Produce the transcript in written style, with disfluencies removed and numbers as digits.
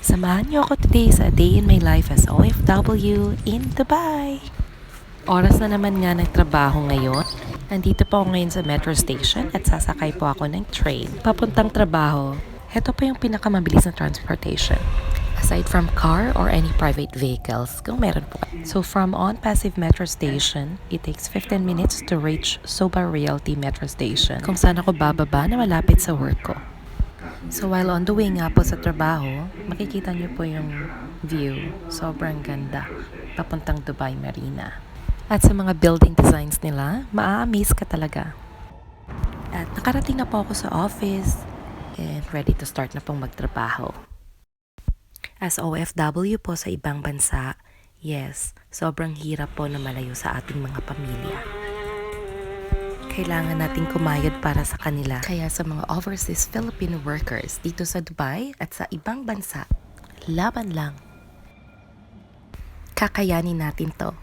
Samahan niyo ako today sa a day in my life as OFW in Dubai. Oras na naman nga ng trabaho ngayon. Nandito po ako ngayon sa metro station at sasakay po ako ng train. Papuntang trabaho, ito pa yung pinakamabilis na transportation. Aside from car or any private vehicles, kung meron po. So from On Passive Metro Station, it takes 15 minutes to reach Soba Realty Metro Station, kung saan ako bababa na malapit sa work ko. So while on the way nga po sa trabaho, makikita niyo po yung view. Sobrang ganda. Papuntang Dubai Marina. At sa mga building designs nila, maa-amaze ka talaga. At nakarating na po ako sa office and ready to start na pong magtrabaho. As OFW po sa ibang bansa, yes, sobrang hirap po na malayo sa ating mga pamilya. Kailangan nating kumayod para sa kanila. Kaya sa mga overseas Filipino workers dito sa Dubai at sa ibang bansa, laban lang. Kakayanin natin to.